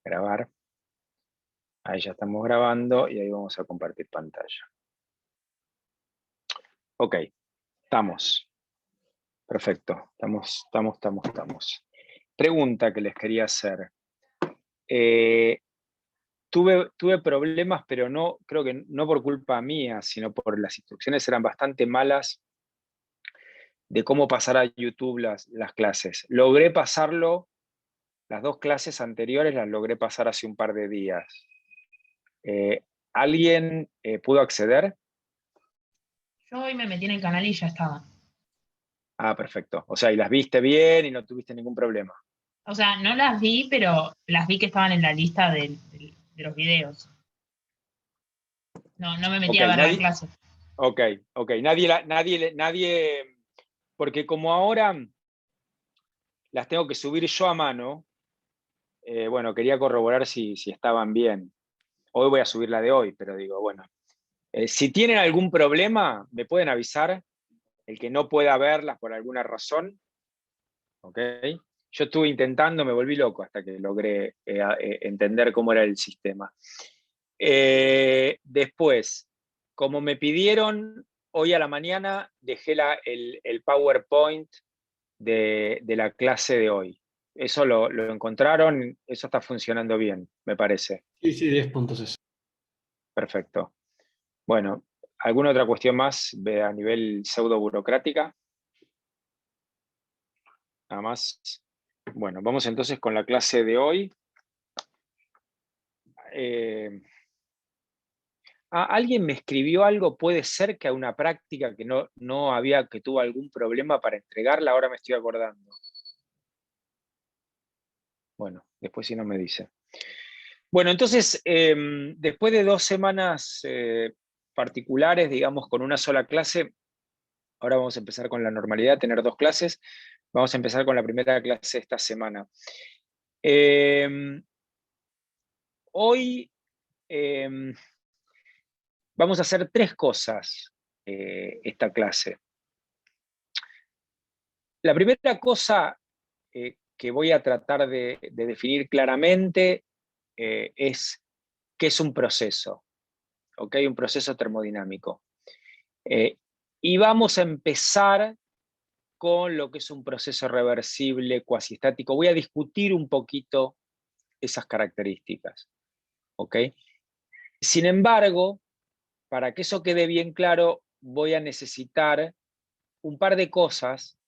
Grabar. Ahí ya estamos grabando y ahí vamos a compartir pantalla. Ok, estamos. Perfecto, estamos. Pregunta que les quería hacer. Tuve problemas, pero no, creo que no por culpa mía, sino por las instrucciones eran bastante malas de cómo pasar a YouTube las clases. Logré pasarlo, las dos clases anteriores las logré pasar hace un par de días. ¿Alguien pudo acceder? Yo hoy me metí en el canal y ya estaba. Ah, perfecto. O sea, y las viste bien y no tuviste ningún problema. O sea, no las vi, pero las vi que estaban en la lista de los videos. No me metí Ok, a ver la clase. ok, nadie, porque como ahora las tengo que subir yo a mano, bueno, quería corroborar si estaban bien. Hoy voy a subir la de hoy, pero digo, bueno, si tienen algún problema, me pueden avisar, el que no pueda verlas por alguna razón, ¿ok? Yo estuve intentando, me volví loco hasta que logré entender cómo era el sistema. Después, como me pidieron, hoy a la mañana dejé el PowerPoint de la clase de hoy. Eso lo encontraron, eso está funcionando bien, me parece. Sí, 10 puntos eso. Perfecto. Bueno, ¿alguna otra cuestión más a nivel pseudo burocrática? Nada más. Bueno, vamos entonces con la clase de hoy. Alguien me escribió algo, puede ser que a una práctica que no había, que tuvo algún problema para entregarla, ahora me estoy acordando. Bueno, después si no me dice. Bueno, entonces, después de 2 semanas particulares, digamos, con una sola clase, ahora vamos a empezar con la normalidad, tener 2 clases. Vamos a empezar con la primera clase esta semana. Hoy vamos a hacer 3 cosas esta clase. La primera cosa que voy a tratar de definir claramente es qué es un proceso, ¿ok? Un proceso termodinámico. Y vamos a empezar con lo que es un proceso reversible, cuasiestático. Voy a discutir un poquito esas características, ¿ok? Sin embargo, para que eso quede bien claro, voy a necesitar un par de cosas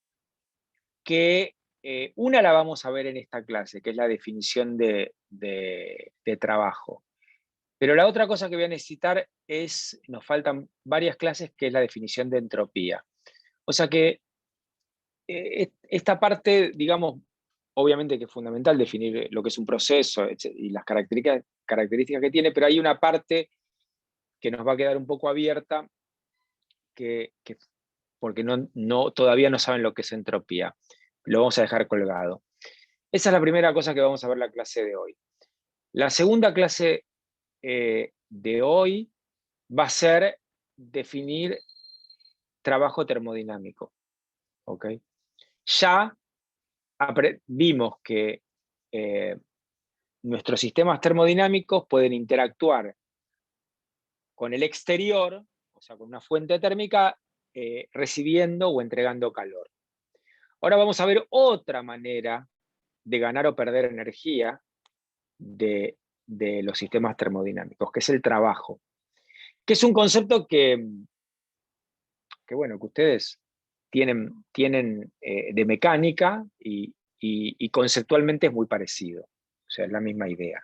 que una la vamos a ver en esta clase, que es la definición de trabajo. Pero la otra cosa que voy a necesitar nos faltan varias clases, que es la definición de entropía. O sea que esta parte, digamos, obviamente que es fundamental definir lo que es un proceso y las características que tiene, pero hay una parte que nos va a quedar un poco abierta, porque todavía no saben lo que es entropía. Lo vamos a dejar colgado. Esa es la primera cosa que vamos a ver en la clase de hoy. La segunda clase de hoy va a ser definir trabajo termodinámico. ¿Ok? Ya vimos que nuestros sistemas termodinámicos pueden interactuar con el exterior, o sea, con una fuente térmica, recibiendo o entregando calor. Ahora vamos a ver otra manera de ganar o perder energía de los sistemas termodinámicos, que es el trabajo, que es un concepto que bueno, que ustedes tienen de mecánica y conceptualmente es muy parecido, o sea, es la misma idea.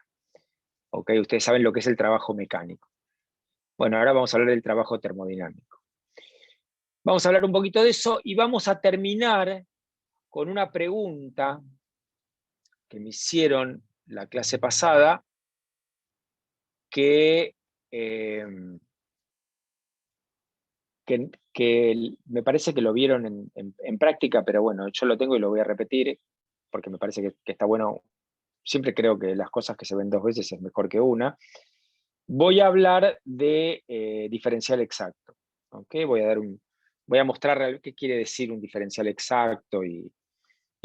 ¿Ok? Ustedes saben lo que es el trabajo mecánico. Bueno, ahora vamos a hablar del trabajo termodinámico. Vamos a hablar un poquito de eso y vamos a terminar con una pregunta que me hicieron la clase pasada, que me parece que lo vieron en práctica, pero bueno, yo lo tengo y lo voy a repetir, porque me parece que está bueno. Siempre creo que las cosas que se ven 2 veces es mejor que una. Voy a hablar de diferencial exacto. ¿Okay? Voy a mostrar qué quiere decir un diferencial exacto y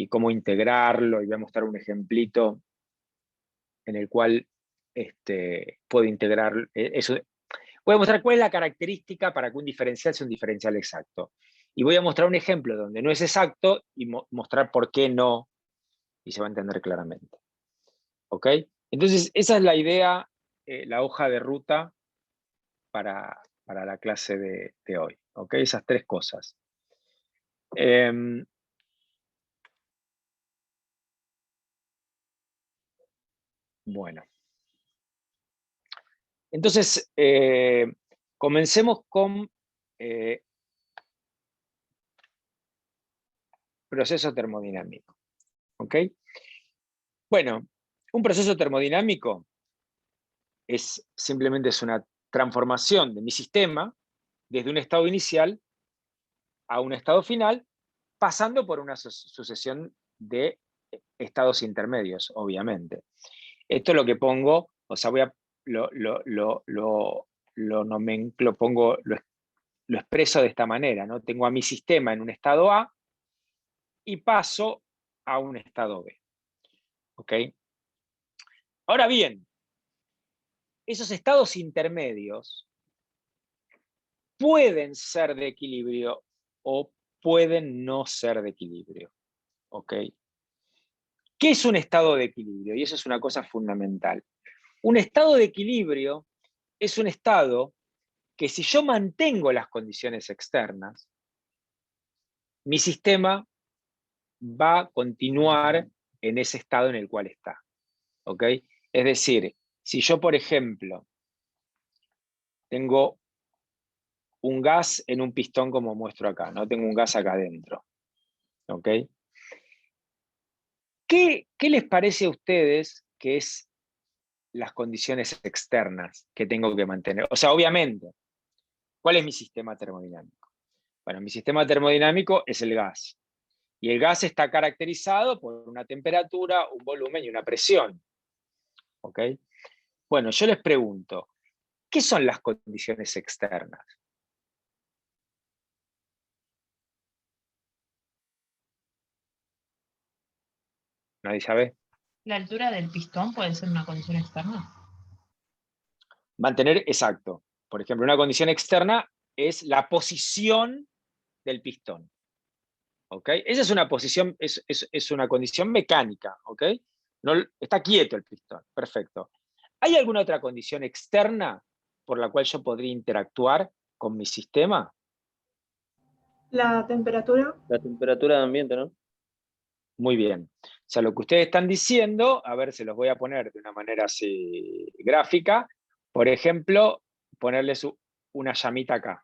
cómo integrarlo, y voy a mostrar un ejemplito en el cual puedo integrar eso. Voy a mostrar cuál es la característica para que un diferencial sea un diferencial exacto. Y voy a mostrar un ejemplo donde no es exacto y mostrar por qué no, y se va a entender claramente. ¿Ok? Entonces, esa es la idea, la hoja de ruta para la clase de hoy. ¿Ok? Esas tres cosas. Bueno. Entonces, comencemos con proceso termodinámico. ¿Ok? Bueno, un proceso termodinámico simplemente es una transformación de mi sistema desde un estado inicial a un estado final, pasando por una sucesión de estados intermedios, obviamente. Esto es lo que pongo, o sea, lo expreso de esta manera, ¿no? Tengo a mi sistema en un estado A y paso a un estado B. ¿Ok? Ahora bien, esos estados intermedios pueden ser de equilibrio o pueden no ser de equilibrio. ¿Ok? ¿Qué es un estado de equilibrio? Y eso es una cosa fundamental. Un estado de equilibrio es un estado que si yo mantengo las condiciones externas, mi sistema va a continuar en ese estado en el cual está. ¿Ok? Es decir, si yo, por ejemplo, tengo un gas en un pistón como muestro acá, ¿no? Tengo un gas acá adentro. ¿Ok? ¿Qué les parece a ustedes que es las condiciones externas que tengo que mantener? O sea, obviamente, ¿cuál es mi sistema termodinámico? Bueno, mi sistema termodinámico es el gas. Y el gas está caracterizado por una temperatura, un volumen y una presión. ¿Ok? Bueno, yo les pregunto, ¿qué son las condiciones externas? ¿Nadie sabe? ¿La altura del pistón puede ser una condición externa? Mantener, exacto. Por ejemplo, una condición externa es la posición del pistón. ¿Ok? Esa es una posición, es una condición mecánica. ¿Ok? No, está quieto el pistón. Perfecto. ¿Hay alguna otra condición externa por la cual yo podría interactuar con mi sistema? La temperatura. La temperatura de ambiente, ¿no? Muy bien. O sea, lo que ustedes están diciendo, a ver, se los voy a poner de una manera así gráfica. Por ejemplo, ponerles una llamita acá.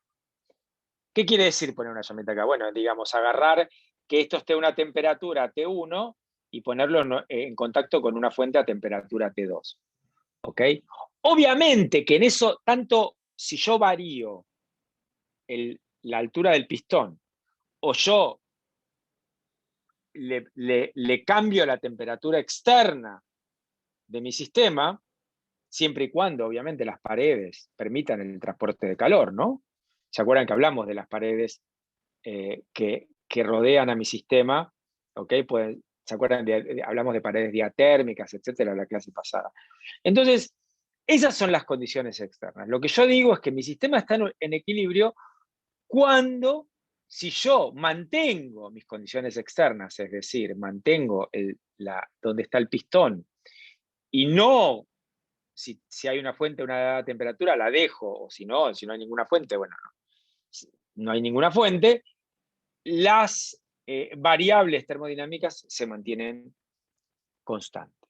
¿Qué quiere decir poner una llamita acá? Bueno, digamos, agarrar que esto esté a una temperatura T1 y ponerlo en contacto con una fuente a temperatura T2. ¿Ok? Obviamente que en eso, tanto si yo varío la altura del pistón o yo le cambio la temperatura externa de mi sistema, siempre y cuando, obviamente, las paredes permitan el transporte de calor, ¿no? ¿Se acuerdan que hablamos de las paredes que rodean a mi sistema? ¿Ok? ¿Se acuerdan? Hablamos de paredes diatérmicas, etcétera, la clase pasada. Entonces, esas son las condiciones externas. Lo que yo digo es que mi sistema está en equilibrio cuando, si yo mantengo mis condiciones externas, es decir, mantengo donde está el pistón, y no, si hay una fuente a una temperatura, la dejo, o si no hay ninguna fuente, bueno, no hay ninguna fuente, las variables termodinámicas se mantienen constantes.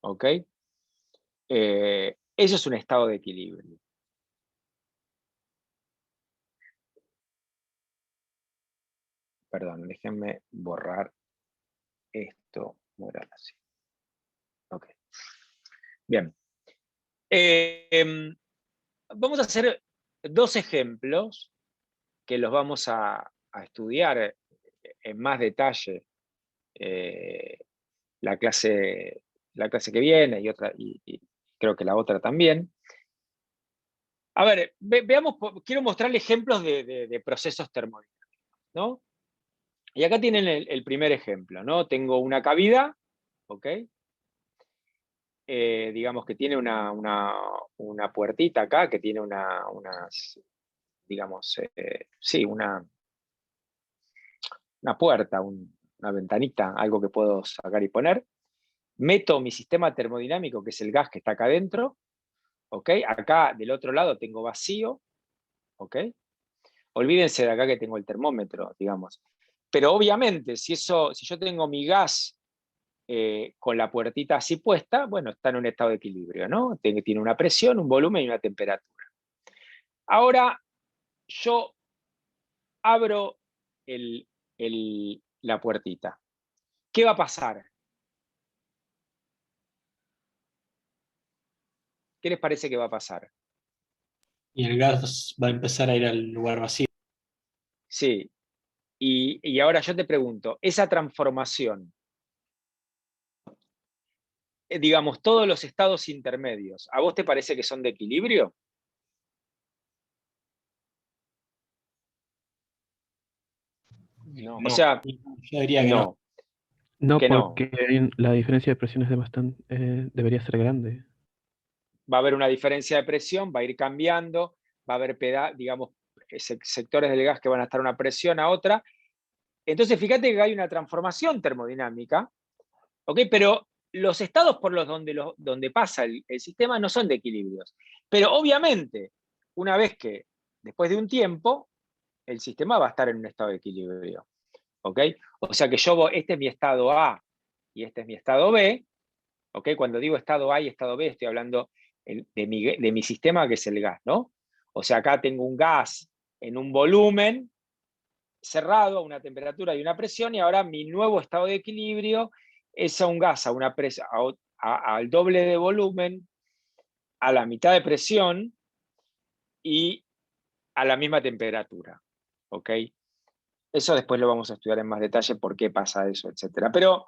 ¿Ok? Eso es un estado de equilibrio. Perdón, déjenme borrar esto. Así. Ok. Bien. Vamos a hacer dos ejemplos que los vamos a estudiar en más detalle la clase que viene y creo que la otra también. A ver, veamos, quiero mostrarle ejemplos de procesos termodinámicos, ¿no? Y acá tienen el primer ejemplo, ¿no? Tengo una cavidad, ¿ok? digamos que tiene una puertita acá, que tiene digamos, sí, una puerta, una ventanita, algo que puedo sacar y poner. Meto mi sistema termodinámico, que es el gas que está acá adentro, ¿ok? Acá del otro lado tengo vacío, ¿ok? Olvídense de acá que tengo el termómetro, digamos. Pero obviamente, si yo tengo mi gas con la puertita así puesta, bueno, está en un estado de equilibrio, ¿no? Tiene una presión, un volumen y una temperatura. Ahora, yo abro la puertita. ¿Qué va a pasar? ¿Qué les parece que va a pasar? Y el gas va a empezar a ir al lugar vacío. Sí. Y ahora yo te pregunto, esa transformación, digamos, todos los estados intermedios, ¿a vos te parece que son de equilibrio? No. O sea, Yo diría que no. No, que no. porque la diferencia de presiones de bastante, debería ser grande. Va a haber una diferencia de presión, va a ir cambiando, va a haber, digamos, sectores del gas que van a estar a una presión a otra. Entonces, fíjate que hay una transformación termodinámica, ¿ok? Pero los estados por los donde pasa el sistema no son de equilibrios. Pero obviamente, una vez que, después de un tiempo, el sistema va a estar en un estado de equilibrio, ¿ok? O sea que este es mi estado A y este es mi estado B, ¿ok? Cuando digo estado A y estado B, estoy hablando de mi sistema, que es el gas, ¿no? O sea, acá tengo un gas en un volumen cerrado a una temperatura y una presión, y ahora mi nuevo estado de equilibrio es a un gas a una al doble de volumen, a la mitad de presión y a la misma temperatura, ¿ok? Eso después lo vamos a estudiar en más detalle, por qué pasa eso, etc. Pero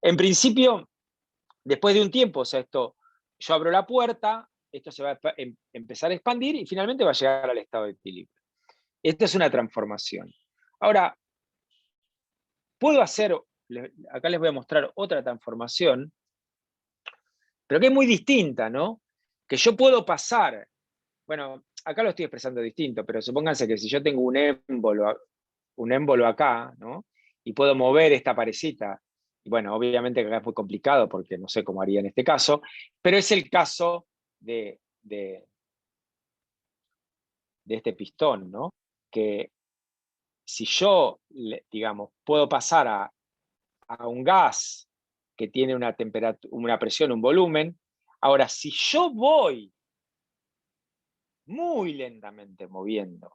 en principio, después de un tiempo, o sea, yo abro la puerta, esto se va a empezar a expandir y finalmente va a llegar al estado de equilibrio. Esta es una transformación. Ahora, puedo hacer, acá les voy a mostrar otra transformación, pero que es muy distinta, ¿no? Que yo puedo pasar, bueno, acá lo estoy expresando distinto, pero supónganse que si yo tengo un émbolo acá, ¿no? Y puedo mover esta parecita, y bueno, obviamente que acá es muy complicado porque no sé cómo haría en este caso, pero es el caso de este pistón, ¿no? Que si yo, digamos, puedo pasar a un gas que tiene una temperatura, una presión, un volumen, ahora si yo voy muy lentamente moviendo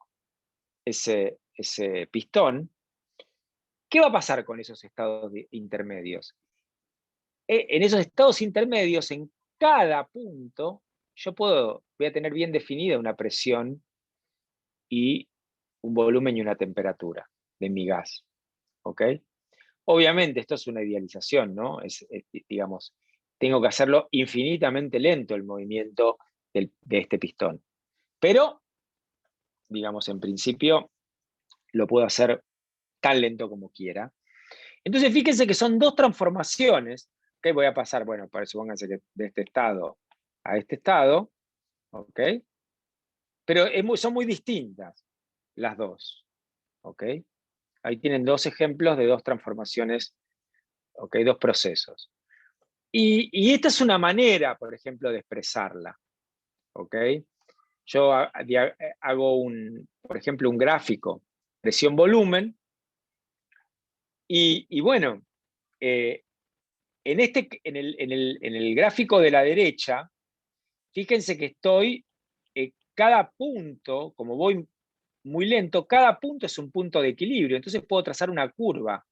ese pistón, ¿qué va a pasar con esos estados intermedios? En esos estados intermedios, en cada punto, yo voy a tener bien definida una presión y un volumen y una temperatura de mi gas, ¿ok? Obviamente esto es una idealización, ¿no? Digamos, tengo que hacerlo infinitamente lento el movimiento de este pistón. Pero, digamos, en principio lo puedo hacer tan lento como quiera. Entonces, fíjense que son dos transformaciones que voy a pasar, bueno, supónganse que de este estado a este estado, ¿ok? Pero son muy distintas las dos, ¿ok? Ahí tienen dos ejemplos de dos transformaciones, ¿ok? Dos procesos. Y esta es una manera, por ejemplo, de expresarla, ¿ok? Yo hago, por ejemplo, un gráfico, presión-volumen, y bueno, en el gráfico de la derecha, fíjense que cada punto, como voy muy lento, cada punto es un punto de equilibrio, entonces puedo trazar una curva,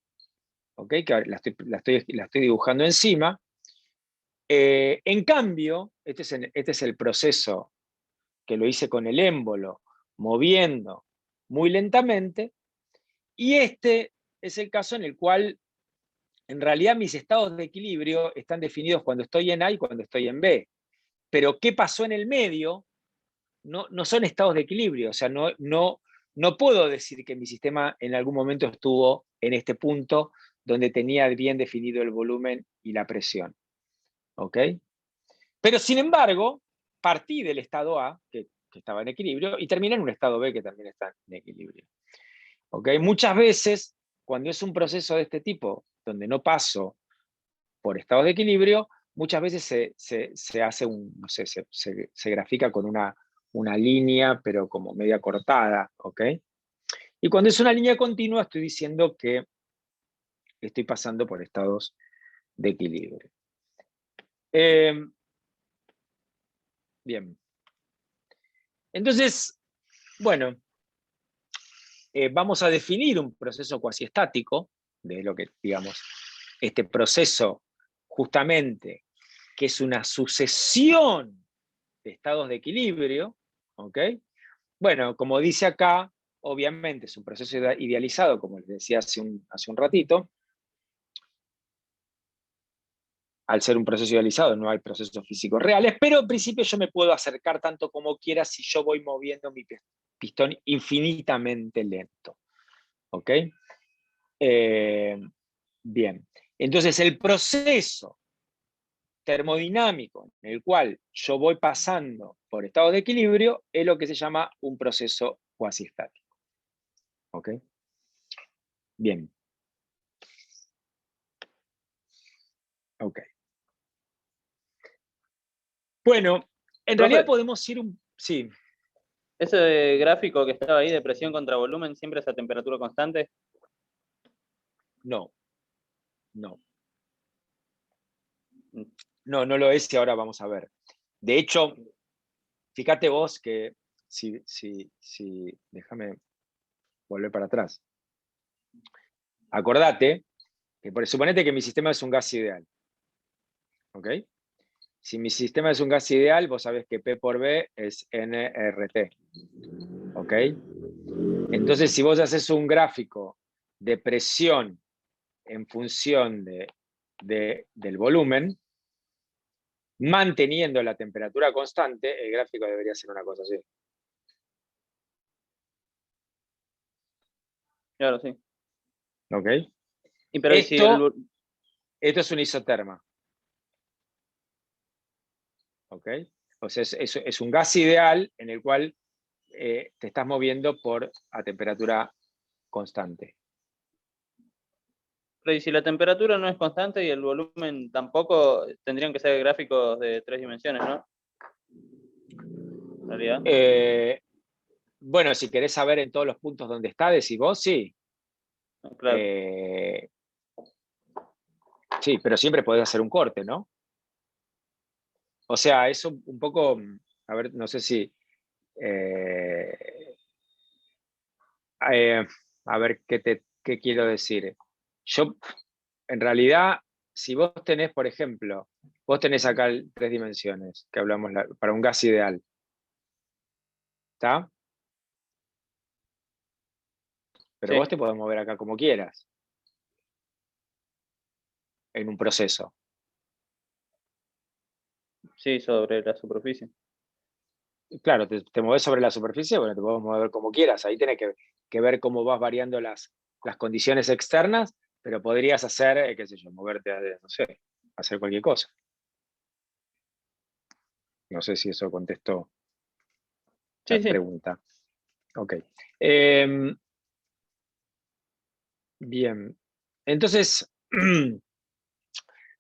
¿ok? Que ahora la estoy dibujando encima. En cambio, este es el proceso que lo hice con el émbolo, moviendo muy lentamente, y este es el caso en el cual en realidad mis estados de equilibrio están definidos cuando estoy en A y cuando estoy en B. Pero ¿qué pasó en el medio? No son estados de equilibrio, o sea, no puedo decir que mi sistema en algún momento estuvo en este punto donde tenía bien definido el volumen y la presión, ¿ok? Pero sin embargo, partí del estado A, que estaba en equilibrio, y terminé en un estado B que también está en equilibrio. ¿Okay? Muchas veces, cuando es un proceso de este tipo, donde no paso por estados de equilibrio, muchas veces se hace no sé, se grafica con una línea, pero como media cortada, ¿ok? Y cuando es una línea continua, estoy diciendo que estoy pasando por estados de equilibrio. Bien. Entonces, bueno, vamos a definir un proceso cuasiestático, de lo que, digamos, este proceso justamente, que es una sucesión de estados de equilibrio, ¿ok? Bueno, como dice acá, obviamente es un proceso idealizado, como les decía hace un ratito. Al ser un proceso idealizado no hay procesos físicos reales, pero en principio yo me puedo acercar tanto como quiera si yo voy moviendo mi pistón infinitamente lento. ¿Ok? Bien. Entonces el proceso termodinámico en el cual yo voy pasando por estados de equilibrio es lo que se llama un proceso cuasiestático. ¿Ok? Bien. Ok. Bueno, en realidad podemos ir un... Sí. Ese gráfico que estaba ahí de presión contra volumen, ¿siempre es a temperatura constante? No. No. No, no lo es y ahora vamos a ver. De hecho, fíjate vos que déjame volver para atrás. Acordate que suponete que mi sistema es un gas ideal. ¿Ok? Si mi sistema es un gas ideal, vos sabés que P por B es nRT. ¿Ok? Entonces, si vos haces un gráfico de presión en función del volumen, manteniendo la temperatura constante, el gráfico debería ser una cosa así. Claro, sí. ¿Ok? Y pero Esto es un isoterma. ¿Ok? O sea, es un gas ideal en el cual te estás moviendo a temperatura constante. pero y si la temperatura no es constante y el volumen tampoco, tendrían que ser gráficos de 3 dimensiones, ¿no? En realidad. Bueno, si querés saber en todos los puntos donde está, decís vos, sí. Claro. Sí, pero siempre podés hacer un corte, ¿no? O sea, eso un poco, a ver, no sé si... a ver, ¿qué quiero decir? Yo, en realidad, si vos tenés, por ejemplo, vos tenés acá 3 dimensiones, que hablamos para un gas ideal. ¿Está? Pero Sí. vos te podés mover acá como quieras. En un proceso. Sí, sobre la superficie. Claro, te mueves sobre la superficie, bueno, te podés mover como quieras. Ahí tenés que ver cómo vas variando las condiciones externas, pero podrías hacer, qué sé yo, moverte, no sé, hacer cualquier cosa. No sé si eso contestó la pregunta. Ok. Bien. Entonces,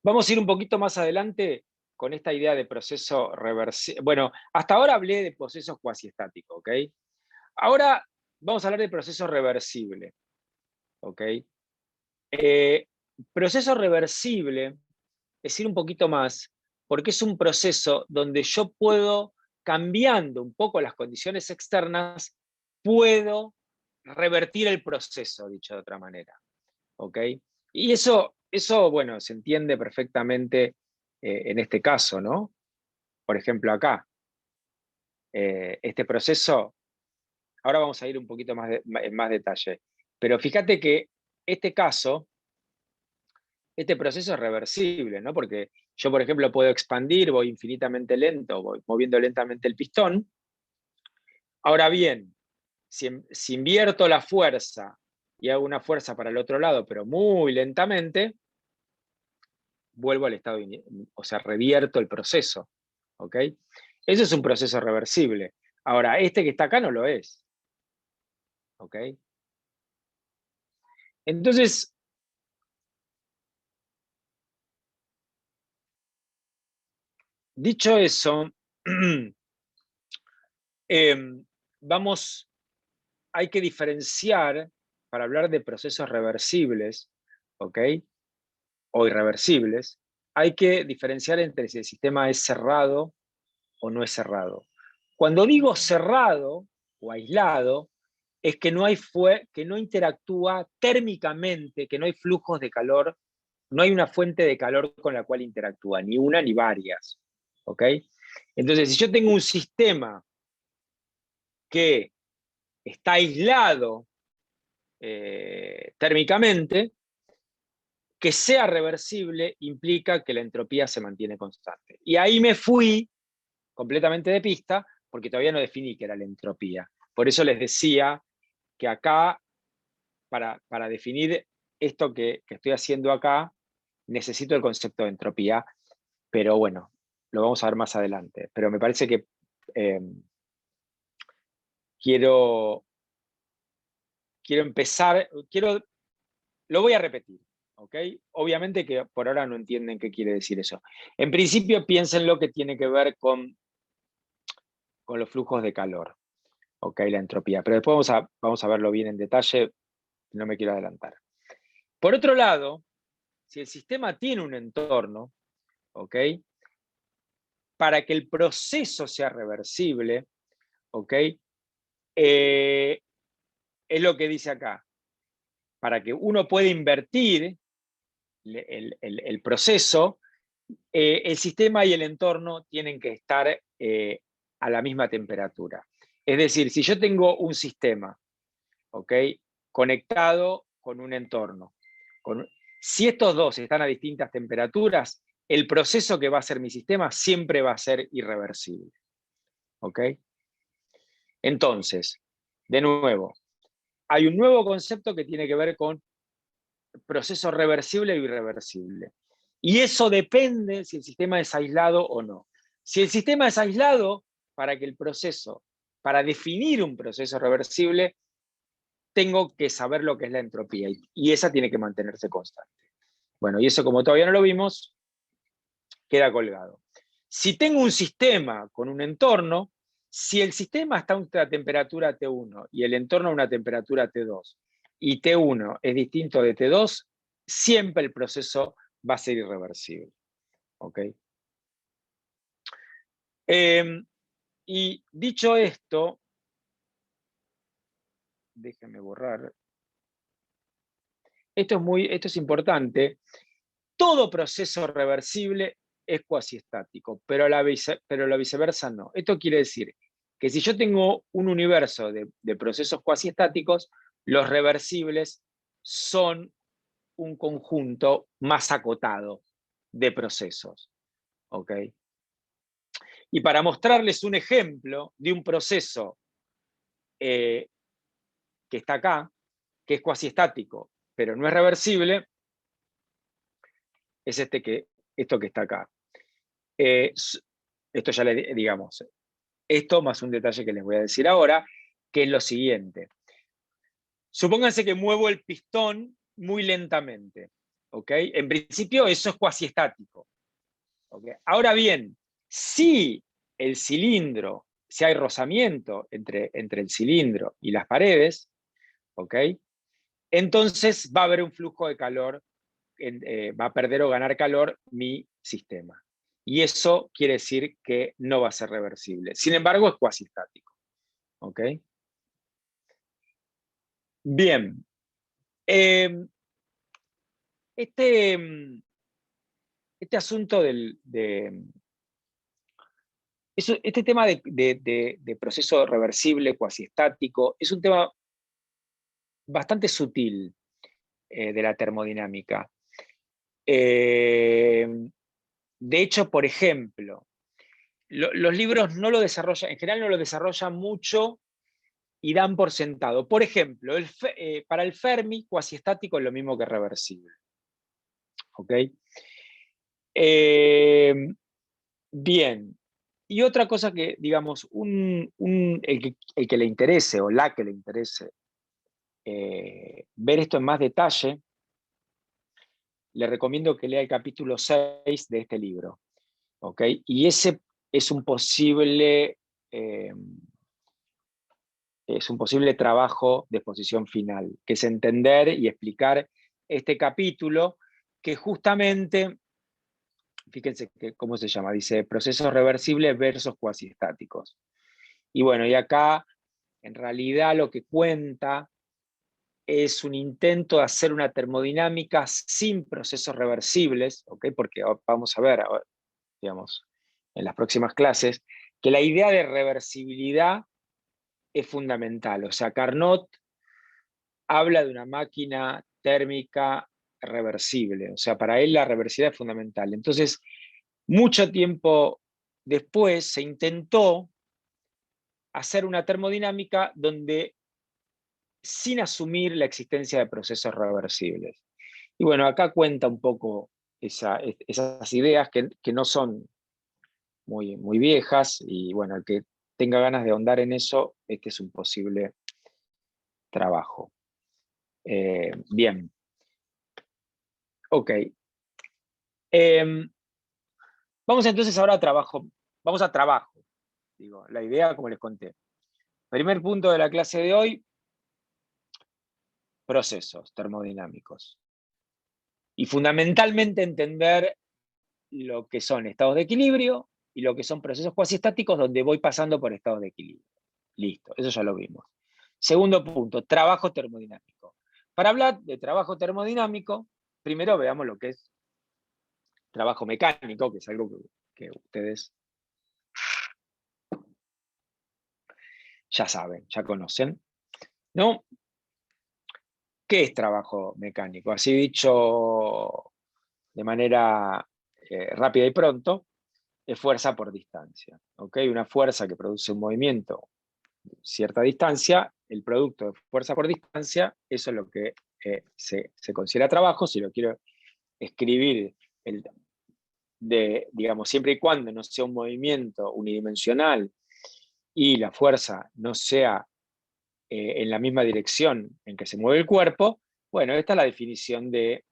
vamos a ir un poquito más adelante con esta idea de proceso reversible. Bueno, hasta ahora hablé de procesos cuasiestáticos, ¿ok? Ahora vamos a hablar de proceso reversible, ¿ok? Proceso reversible es ir un poquito más, porque es un proceso donde yo puedo, cambiando un poco las condiciones externas, puedo revertir el proceso, dicho de otra manera. ¿Ok? Y eso, bueno, se entiende perfectamente en este caso, ¿no? Por ejemplo, acá, este proceso, ahora vamos a ir un poquito más en más detalle, pero fíjate que este caso, este proceso es reversible, ¿no? Porque yo, por ejemplo, puedo expandir, voy infinitamente lento, voy moviendo lentamente el pistón. Ahora bien, si invierto la fuerza y hago una fuerza para el otro lado, pero muy lentamente, vuelvo al estado, o sea, revierto el proceso. ¿Ok? Eso es un proceso reversible. Ahora, este que está acá no lo es. ¿Ok? Entonces, dicho eso, hay que diferenciar, para hablar de procesos reversibles, ¿ok? O irreversibles, hay que diferenciar entre si el sistema es cerrado o no es cerrado. Cuando digo cerrado o aislado, es que que no interactúa térmicamente, que no hay flujos de calor, no hay una fuente de calor con la cual interactúa, ni una ni varias. ¿Ok? Entonces, si yo tengo un sistema que está aislado térmicamente, que sea reversible implica que la entropía se mantiene constante. Y ahí me fui completamente de pista, porque todavía no definí qué era la entropía. Por eso les decía que acá, para definir esto que estoy haciendo acá, necesito el concepto de entropía, pero bueno, lo vamos a ver más adelante. Pero me parece que quiero empezar, lo voy a repetir. ¿Ok? Obviamente que por ahora no entienden qué quiere decir eso. En principio piensen lo que tiene que ver con los flujos de calor. ¿Ok? La entropía. Pero después vamos a verlo bien en detalle, no me quiero adelantar. Por otro lado, si el sistema tiene un entorno, ¿ok? Para que el proceso sea reversible, ¿ok? Es lo que dice acá. Para que uno pueda invertir el proceso, el sistema y el entorno tienen que estar a la misma temperatura. Es decir, si yo tengo un sistema, ¿ok? Conectado con un entorno, si estos dos están a distintas temperaturas, el proceso que va a hacer mi sistema siempre va a ser irreversible. ¿Ok? Entonces, de nuevo, hay un nuevo concepto que tiene que ver con proceso reversible o irreversible. Y eso depende si el sistema es aislado o no. Si el sistema es aislado, para definir un proceso reversible, tengo que saber lo que es la entropía y esa tiene que mantenerse constante. Bueno, y eso como todavía no lo vimos, queda colgado. Si tengo un sistema con un entorno, si el sistema está a una temperatura T1 y el entorno a una temperatura T2, y T1 es distinto de T2, siempre el proceso va a ser irreversible. ¿Ok? Y dicho esto, déjenme borrar. Esto es importante. Todo proceso reversible es cuasiestático, pero la viceversa no. Esto quiere decir que si yo tengo un universo de procesos cuasiestáticos, los reversibles son un conjunto más acotado de procesos. ¿Ok? Y para mostrarles un ejemplo de un proceso que está acá, que es cuasiestático, pero no es reversible, es esto que está acá. Esto ya le digamos, esto más un detalle que les voy a decir ahora, que es lo siguiente. Supónganse que muevo el pistón muy lentamente. ¿Ok? En principio eso es cuasiestático. ¿Ok? Ahora bien, si el cilindro, si hay rozamiento entre el cilindro y las paredes, ¿ok? Entonces va a haber un flujo de calor, va a perder o ganar calor mi sistema. Y eso quiere decir que no va a ser reversible. Sin embargo, es cuasiestático. ¿Ok? Bien. Este asunto este tema de proceso reversible, cuasiestático, es un tema bastante sutil de la termodinámica. De hecho, por ejemplo, los libros no lo desarrollan, en general no lo desarrollan mucho y dan por sentado. Por ejemplo, para el Fermi, cuasiestático es lo mismo que reversible. ¿Ok? Bien. Y otra cosa que, digamos, el que le interese o la que le interese ver esto en más detalle, le recomiendo que lea el capítulo 6 de este libro. ¿Ok? Y ese es un posible trabajo de exposición final, que es entender y explicar este capítulo, que justamente, fíjense que, cómo se llama, dice procesos reversibles versus cuasiestáticos. Y bueno, y acá en realidad lo que cuenta es un intento de hacer una termodinámica sin procesos reversibles, ¿okay? Porque vamos a ver, digamos, en las próximas clases, que la idea de reversibilidad es fundamental. O sea, Carnot habla de una máquina térmica reversible. O sea, para él la reversibilidad es fundamental. Entonces, mucho tiempo después se intentó hacer una termodinámica donde sin asumir la existencia de procesos reversibles. Y bueno, acá cuenta un poco esas ideas que no son muy, muy viejas, y bueno, el que tenga ganas de ahondar en eso, este es un posible trabajo. Bien. Ok. Vamos entonces ahora a trabajo. Vamos a trabajo. Digo, la idea, como les conté. Primer punto de la clase de hoy, procesos termodinámicos. Y fundamentalmente entender lo que son estados de equilibrio y lo que son procesos cuasiestáticos donde voy pasando por estados de equilibrio. Listo, eso ya lo vimos. Segundo punto, trabajo termodinámico. Para hablar de trabajo termodinámico, primero veamos lo que es trabajo mecánico, que es algo que ustedes ya saben, ya conocen, ¿no? ¿Qué es trabajo mecánico? Así dicho de manera rápida y pronto, es fuerza por distancia. ¿Ok? Una fuerza que produce un movimiento a cierta distancia, el producto de fuerza por distancia, eso es lo que se considera trabajo. Si lo quiero escribir, digamos, siempre y cuando no sea un movimiento unidimensional y la fuerza no sea en la misma dirección en que se mueve el cuerpo, bueno, esta es la definición de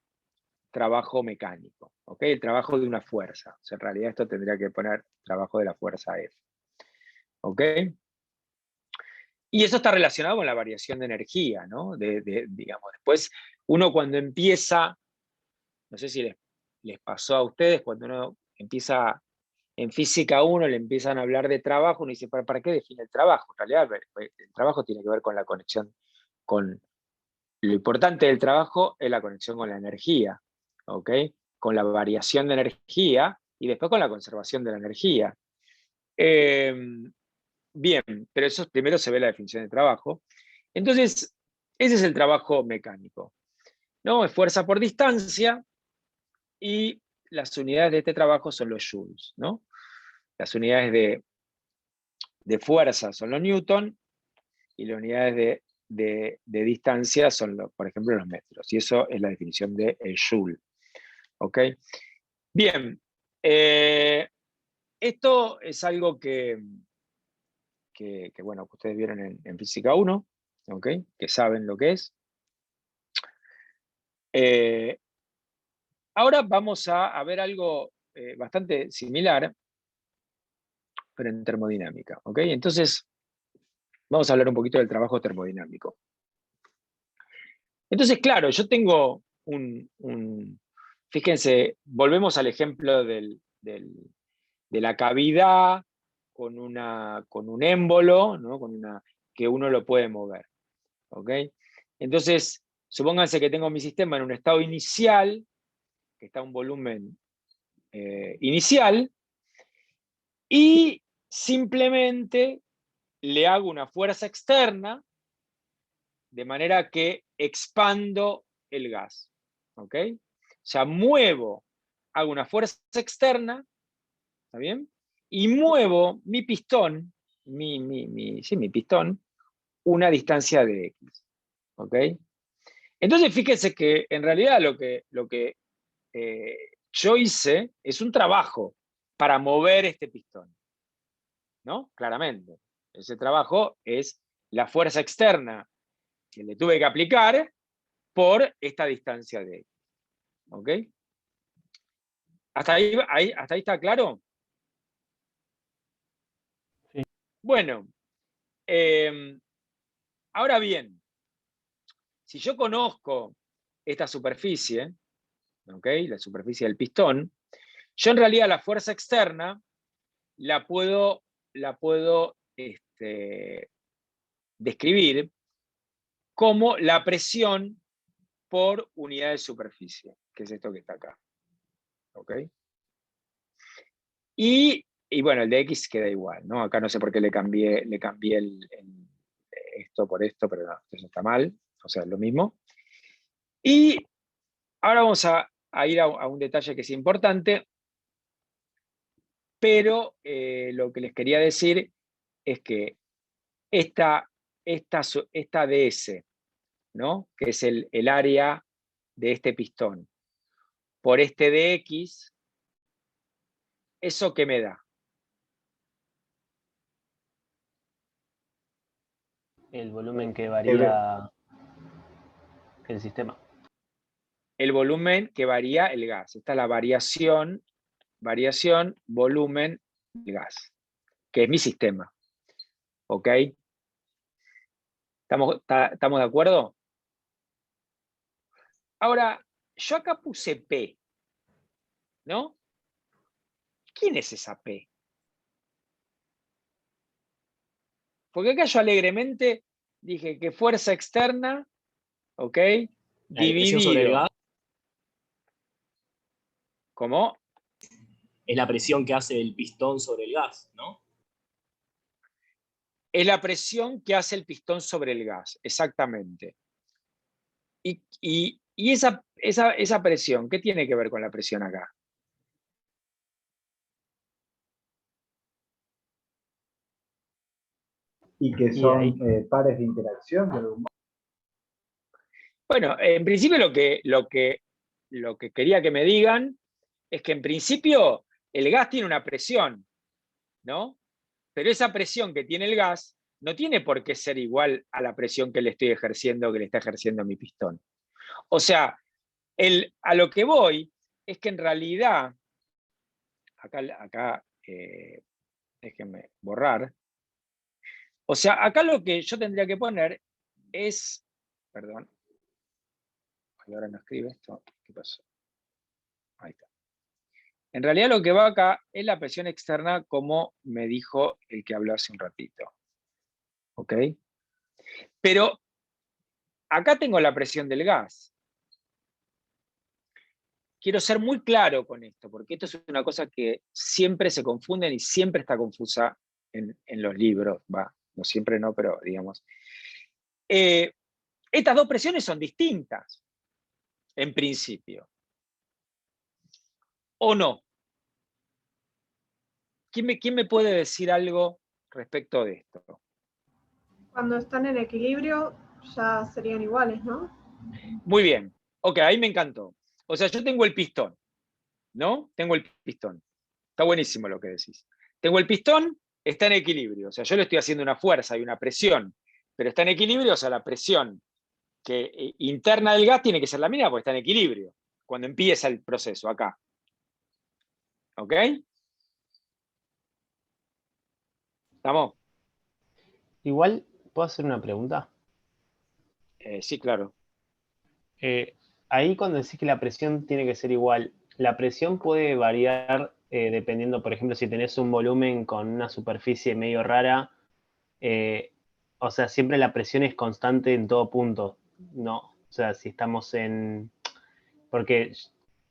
trabajo mecánico, ¿ok? El trabajo de una fuerza. O sea, en realidad esto tendría que poner trabajo de la fuerza F, ¿ok? Y eso está relacionado con la variación de energía, ¿no? Digamos, después, uno cuando empieza, no sé si les pasó a ustedes, cuando uno empieza en física 1, le empiezan a hablar de trabajo, uno dice, ¿para qué define el trabajo? En realidad, el trabajo tiene que ver con la conexión, con lo importante del trabajo es la conexión con la energía, ¿ok? Con la variación de energía y después con la conservación de la energía. Bien, pero eso primero se ve la definición de trabajo. Entonces, ese es el trabajo mecánico, ¿no? Es fuerza por distancia y las unidades de este trabajo son los joules, ¿no? Las unidades de fuerza son los newton y las unidades de distancia son, por ejemplo, los metros. Y eso es la definición del joule. ¿Ok? Bien. Esto es algo que bueno, que ustedes vieron en Física 1, ¿ok? Que saben lo que es. Ahora vamos a ver algo bastante similar, pero en termodinámica, ¿ok? Entonces, vamos a hablar un poquito del trabajo termodinámico. Entonces, claro, yo tengo fíjense, volvemos al ejemplo de la cavidad con un émbolo, ¿no? Que uno lo puede mover, ¿ok? Entonces, supónganse que tengo mi sistema en un estado inicial, que está a un volumen inicial, y simplemente le hago una fuerza externa, de manera que expando el gas, ¿ok? O sea, hago una fuerza externa, ¿está bien? Y muevo mi pistón, mi pistón, una distancia de X, ¿ok? Entonces, fíjense que en realidad lo que yo hice es un trabajo para mover este pistón, ¿no? Claramente. Ese trabajo es la fuerza externa que le tuve que aplicar por esta distancia de X. ¿Ok? ¿Hasta ahí está claro? Sí. Bueno, ahora bien, si yo conozco esta superficie, ¿ok? La superficie del pistón, yo en realidad la fuerza externa la puedo describir como la presión por unidad de superficie, que es esto que está acá. ¿Ok? Y bueno, el de X queda igual, ¿no? Acá no sé por qué le cambié esto por esto, pero no, eso está mal, o sea, es lo mismo. Y ahora vamos a ir a un detalle que es importante, pero lo que les quería decir es que esta DS, ¿no? Que es el área de este pistón, por este dx, ¿eso qué me da? El volumen que varía el sistema. El volumen que varía el gas. Esta es la variación, volumen del gas, que es mi sistema. ¿Ok? ¿Estamos de acuerdo? Ahora, yo acá puse P, ¿no? ¿Quién es esa P? Porque acá yo alegremente dije que fuerza externa, ¿ok? presión sobre el Dividido. gas. ¿Cómo? Es la presión que hace el pistón sobre el gas, ¿no? Es la presión que hace el pistón sobre el gas, exactamente. Y esa presión, ¿qué tiene que ver con la presión acá? Y que son pares de interacción de algún modo. Bueno, en principio lo que quería que me digan es que en principio el gas tiene una presión, ¿no? Pero esa presión que tiene el gas no tiene por qué ser igual a la presión que le estoy ejerciendo, que le está ejerciendo mi pistón. O sea, a lo que voy es que en realidad, acá déjenme borrar. O sea, acá lo que yo tendría que poner es, perdón, ahora no escribe esto, ¿qué pasó? Ahí está. En realidad lo que va acá es la presión externa, como me dijo el que habló hace un ratito. ¿Ok? Pero acá tengo la presión del gas. Quiero ser muy claro con esto, porque esto es una cosa que siempre se confunden y siempre está confusa en los libros. No siempre no, pero digamos. Estas dos presiones son distintas, en principio. ¿O no? ¿Quién me puede decir algo respecto de esto? Cuando están en equilibrio ya serían iguales, ¿no? Muy bien. Ok, ahí me encantó. O sea, yo tengo el pistón, ¿no? Tengo el pistón. Está buenísimo lo que decís. Tengo el pistón, está en equilibrio. O sea, yo le estoy haciendo una fuerza y una presión, pero está en equilibrio, o sea, la presión interna del gas tiene que ser la misma porque está en equilibrio cuando empieza el proceso acá. ¿Ok? ¿Estamos? Igual, ¿puedo hacer una pregunta? Sí, claro. Ahí cuando decís que la presión tiene que ser igual, ¿la presión puede variar dependiendo, por ejemplo, si tenés un volumen con una superficie medio rara? O sea, siempre la presión es constante en todo punto, ¿no? O sea, si estamos en... Porque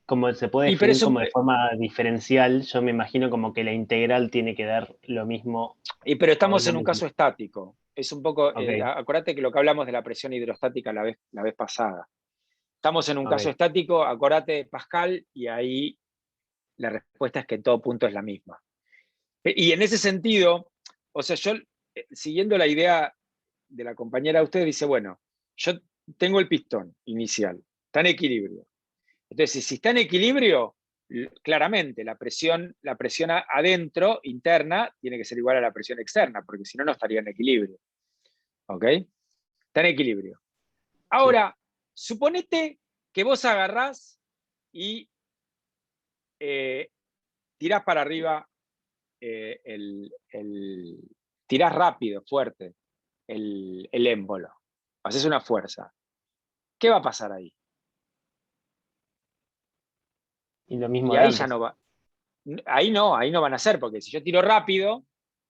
como se puede definir como de forma diferencial, yo me imagino como que la integral tiene que dar lo mismo. Pero estamos en un caso estático. Es un poco, Okay. acordate que lo que hablamos de la presión hidrostática la vez pasada. Estamos en un caso Okay. estático, acordate de Pascal, y ahí la respuesta es que en todo punto es la misma. Y en ese sentido, o sea, yo, siguiendo la idea de la compañera de usted, dice, bueno, yo tengo el pistón inicial, está en equilibrio. Entonces, si está en equilibrio, claramente la presión adentro, interna, tiene que ser igual a la presión externa, porque si no, no estaría en equilibrio. ¿Ok? Está en equilibrio. Ahora, suponete que vos agarrás y tirás para arriba, tirás rápido, fuerte, el émbolo. Haces una fuerza. ¿Qué va a pasar ahí? Y lo mismo Y de ahí antes. ya no va. Ahí no van a ser, porque si yo tiro rápido,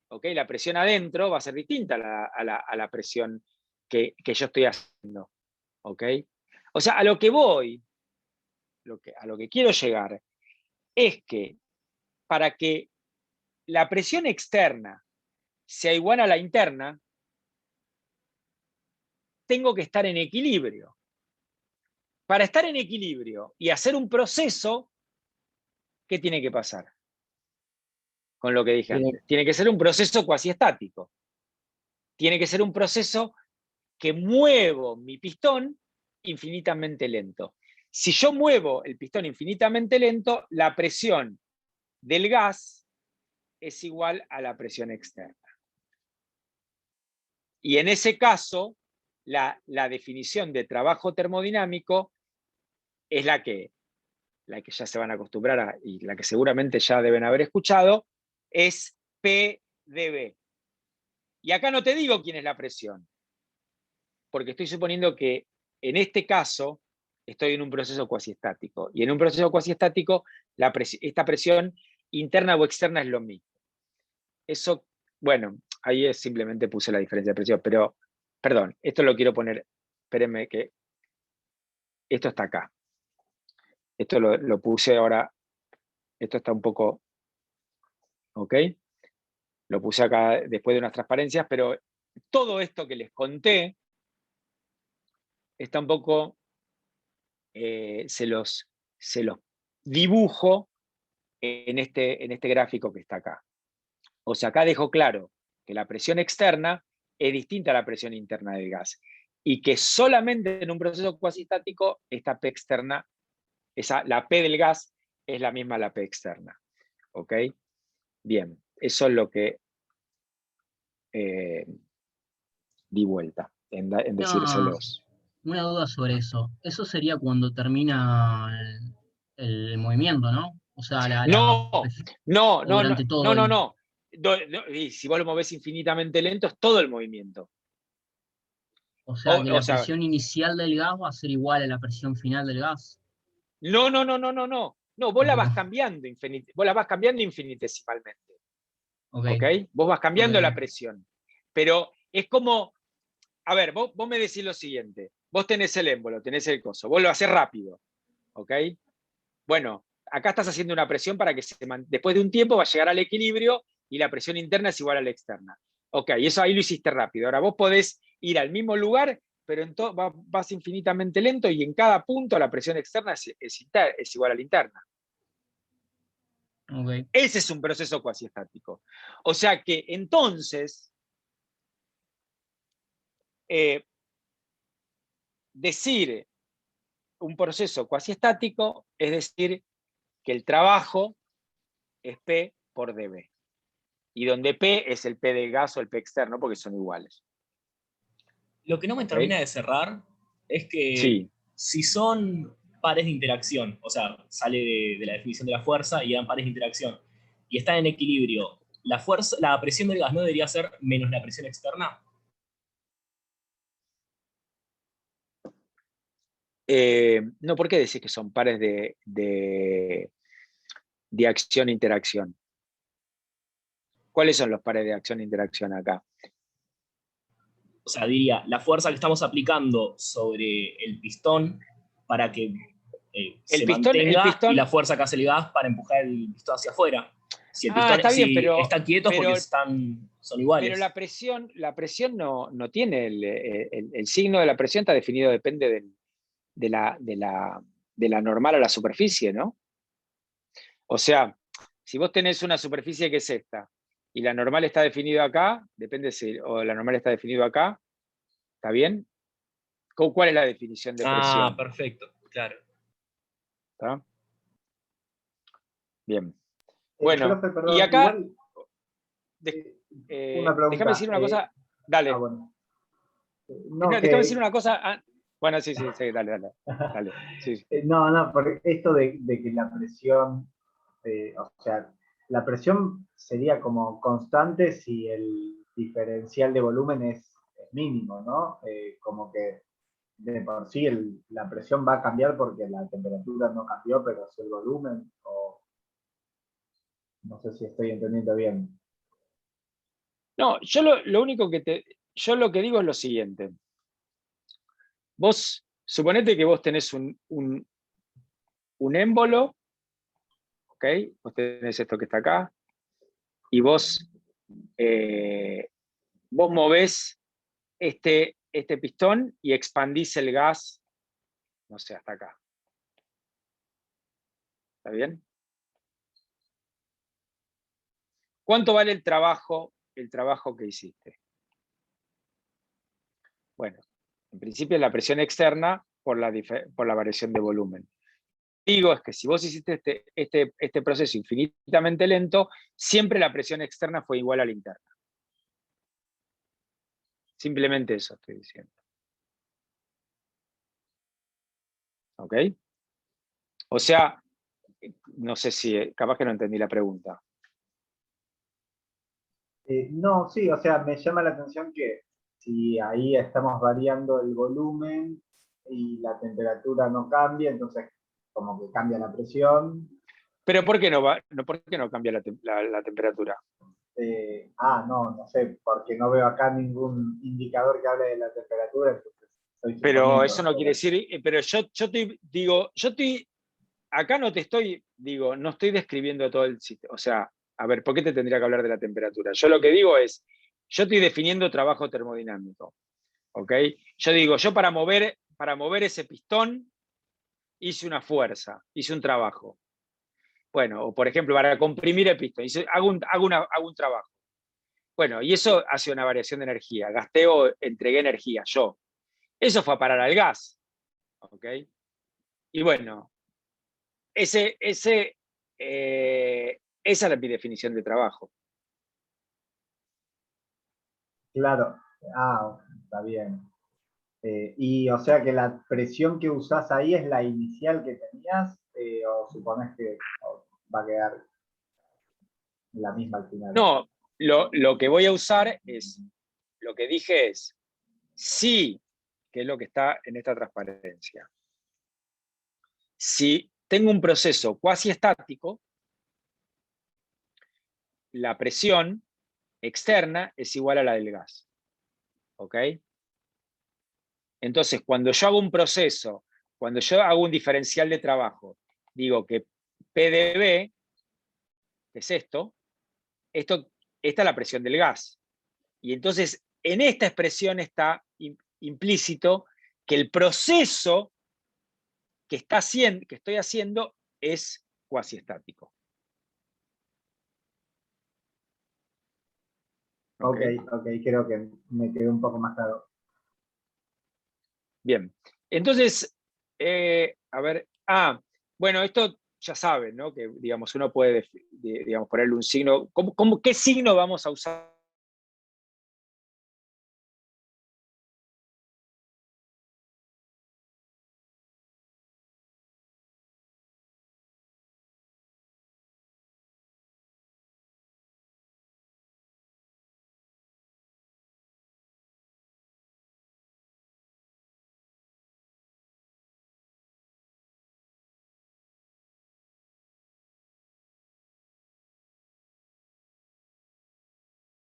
¿okay? La presión adentro va a ser distinta a la presión que yo estoy haciendo. ¿Okay? O sea, a lo que voy, a lo que quiero llegar, es que para que la presión externa sea igual a la interna, tengo que estar en equilibrio. Para estar en equilibrio y hacer un proceso, ¿qué tiene que pasar? Con lo que dije antes. Tiene que ser un proceso cuasi estático. Tiene que ser un proceso que muevo mi pistón infinitamente lento. Si yo muevo el pistón infinitamente lento, la presión del gas es igual a la presión externa. Y en ese caso, la definición de trabajo termodinámico es la que ya se van a acostumbrar y la que seguramente ya deben haber escuchado, es PdV. Y acá no te digo quién es la presión, porque estoy suponiendo que en este caso estoy en un proceso cuasiestático. Y en un proceso cuasiestático, esta presión interna o externa es lo mismo. Eso, bueno, ahí simplemente puse la diferencia de presión, pero, perdón, esto lo quiero poner, espérenme que esto está acá. Esto lo puse ahora, esto está un poco, ¿ok? Lo puse acá después de unas transparencias, pero todo esto que les conté está un poco, se los dibujo en este gráfico que está acá. O sea, acá dejo claro que la presión externa es distinta a la presión interna del gas y que solamente en un proceso cuasistático esta P externa, la P del gas es la misma a la P externa. ¿Ok? Bien, eso es lo que di vuelta en decírselos. Una duda sobre eso. Eso sería cuando termina el movimiento, ¿no? O sea, No, durante todo no. Y si vos lo movés infinitamente lento, es todo el movimiento. O sea, que la presión inicial del gas va a ser igual a la presión final del gas. No. No, vos la vas cambiando, infinitesimalmente. ¿Ok? Vos vas cambiando la presión. Pero es como, a ver, vos me decís lo siguiente. Vos tenés el émbolo, tenés el coso. Vos lo hacés rápido. ¿Ok? Bueno, acá estás haciendo una presión para que después de un tiempo va a llegar al equilibrio y la presión interna es igual a la externa. Ok, eso ahí lo hiciste rápido. Ahora vos podés ir al mismo lugar, pero vas infinitamente lento y en cada punto la presión externa es igual a la interna. Okay. Ese es un proceso cuasiestático. O sea que entonces, decir un proceso cuasiestático es decir que el trabajo es P por dV. Y donde P es el P del gas o el P externo, porque son iguales. Lo que no me termina de cerrar es que si son pares de interacción, o sea, sale de la definición de la fuerza y dan pares de interacción, y están en equilibrio, la presión del gas no debería ser menos la presión externa. No, ¿por qué decís que son pares de acción-interacción? ¿Cuáles son los pares de acción-interacción acá? O sea, diría, la fuerza que estamos aplicando sobre el pistón para que se mantenga y la fuerza que hace el gas para empujar el pistón hacia afuera. Si el pistón está quieto es porque son iguales. Pero la presión no tiene, el signo de la presión está definido, depende de la normal a la superficie, ¿no? O sea, si vos tenés una superficie que es esta, y la normal está definida acá, depende o la normal está definida acá, ¿está bien? ¿Cuál es la definición de presión? Ah, perfecto, claro. ¿Está? Bien. Bueno, profe, perdón, y acá, igual, déjame una pregunta. decir una cosa. Dale. Bueno. No, déjame decir una cosa. Bueno, sí, dale. Sí. No, porque esto de que la presión, o sea, la presión sería como constante si el diferencial de volumen es mínimo, ¿no? Como que de por sí la presión va a cambiar porque la temperatura no cambió, pero es el volumen, o no sé si estoy entendiendo bien. No, yo yo lo que digo es lo siguiente. Vos, suponete que vos tenés un émbolo, ¿ok? Vos tenés esto que está acá, y vos movés este pistón y expandís el gas, no sé, hasta acá. ¿Está bien? ¿Cuánto vale el trabajo que hiciste? Bueno, en principio la presión externa por la variación de volumen. Digo es que si vos hiciste este proceso infinitamente lento, siempre la presión externa fue igual a la interna. Simplemente eso estoy diciendo. ¿Ok? O sea, no sé si, capaz que no entendí la pregunta. No, sí, o sea, me llama la atención que si ahí estamos variando el volumen y la temperatura no cambia, entonces como que cambia la presión. Pero ¿por qué no cambia la temperatura? No sé, porque no veo acá ningún indicador que hable de la temperatura, entonces estoy Pero eso suponiendo, no quiere decir, pero acá no estoy describiendo todo el sistema. O sea, a ver, ¿por qué te tendría que hablar de la temperatura? Yo lo que digo es, yo estoy definiendo trabajo termodinámico. ¿Ok? Yo digo, yo para mover ese pistón hice una fuerza, hice un trabajo. Bueno, o por ejemplo, para comprimir el pistón, hago un trabajo. Bueno, y eso hace una variación de energía. Gasté o entregué energía, yo. Eso fue a parar al gas. ¿Ok? Y bueno, esa es mi definición de trabajo. Claro, está bien. Y o sea que la presión que usás ahí es la inicial que tenías, o suponés que va a quedar la misma al final. No, lo que voy a usar es, lo que dije es, sí, que es lo que está en esta transparencia. Si tengo un proceso cuasi estático, la presión externa es igual a la del gas. ¿Ok? Entonces, cuando yo hago un proceso, cuando yo hago un diferencial de trabajo, digo que PdV, que es esta es la presión del gas. Y entonces, en esta expresión está implícito que el proceso que estoy haciendo es cuasi estático. Ok, creo que me quedó un poco más claro. Bien, entonces, a ver, bueno, esto ya saben, ¿no? Que, digamos, uno puede, digamos, ponerle un signo. ¿Qué signo vamos a usar